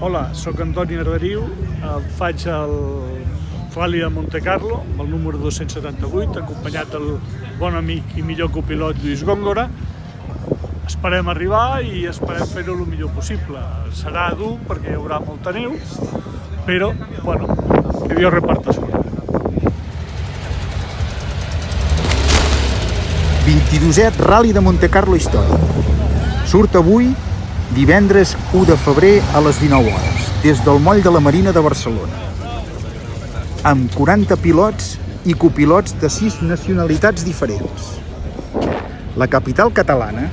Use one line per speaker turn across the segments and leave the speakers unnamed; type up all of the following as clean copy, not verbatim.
Hola, sóc Antoni Arderiu, faig el Rally de Montecarlo amb el número 278, acompanyat del bon amic i millor copilot Lluís Góngora. Esperem arribar i esperem fer-ho el millor possible. Serà dur perquè hi haurà molta neu, però, bueno, que Dios reparta sort.
22è Rally de Montecarlo històric. Surt avui, divendres 1 de febrer a les 19 hores, des del moll de la Marina de Barcelona, amb 40 pilots i copilots de 6 nacionalitats diferents. La capital catalana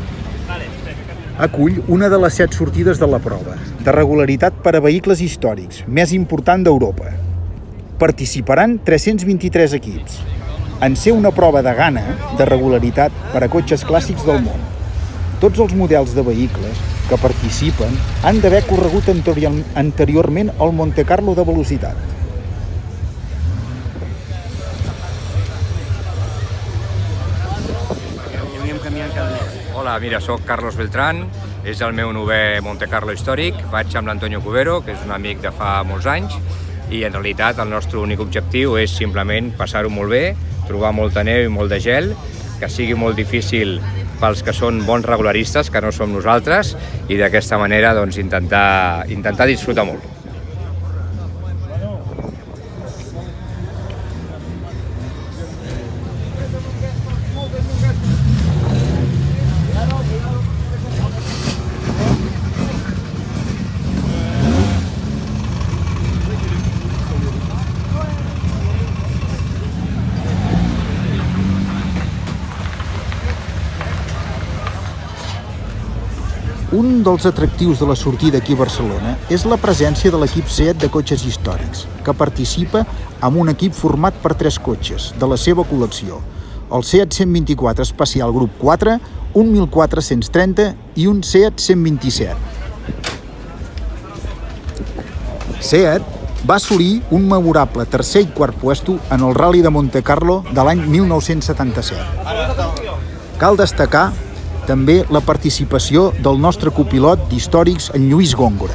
acull una de les 7 sortides de la prova, de regularitat per a vehicles històrics, més important d'Europa. Participaran 323 equips, en ser una prova de gana de regularitat per a cotxes clàssics del món. Tots els models de vehicles que participen han d'haver corregut anteriorment al Montecarlo de velocitat.
Hola, mira, soc Carlos Beltrán, és el meu 9è Montecarlo històric. Vaig amb l'Antonio Cubero, que és un amic de fa molts anys, i en realitat el nostre únic objectiu és simplement passar-ho molt bé, trobar molta neu i molt de gel, que sigui molt difícil pels que són bons regularistes, que no som nosaltres, i d'aquesta manera doncs, intentar disfrutar molt.
Un dels atractius de la sortida aquí a Barcelona és la presència de l'equip SEAT de cotxes històrics, que participa amb un equip format per 3 cotxes de la seva col·lecció: el SEAT 124 Especial Grup 4, un 1430 i un SEAT 127. SEAT va assolir un memorable tercer i quart puesto en el Rally de Montecarlo de l'any 1977. Cal destacar també la participació del nostre copilot d'històrics, en Lluís Góngora.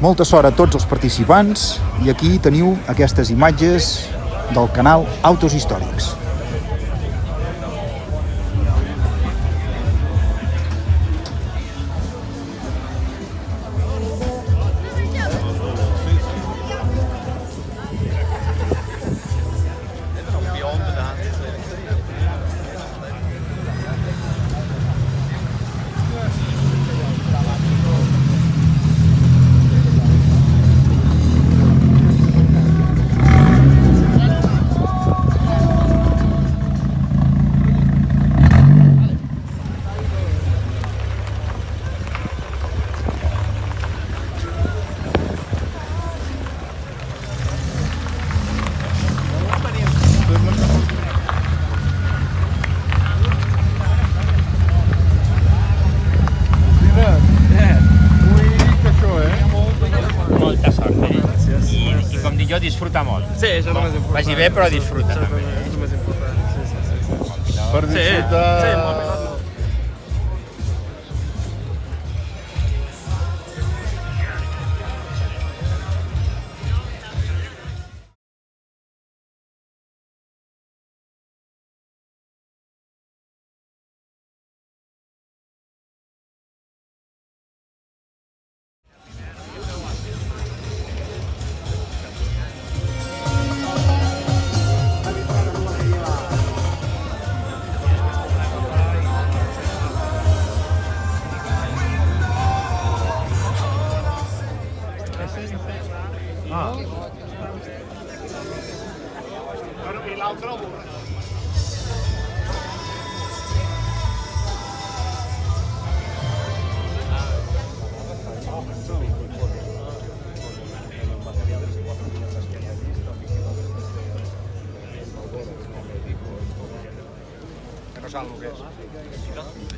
Molta sort a tots els participants i aquí teniu aquestes imatges del canal Autos Històrics.
I com dic jo, disfruta molt.
Sí, això és el més important.
Vagi bé, però disfruta també.
És el més important, sí.
Per disfrutar...
Sí, molt bé.
I l'altre el
Que no saben el que és.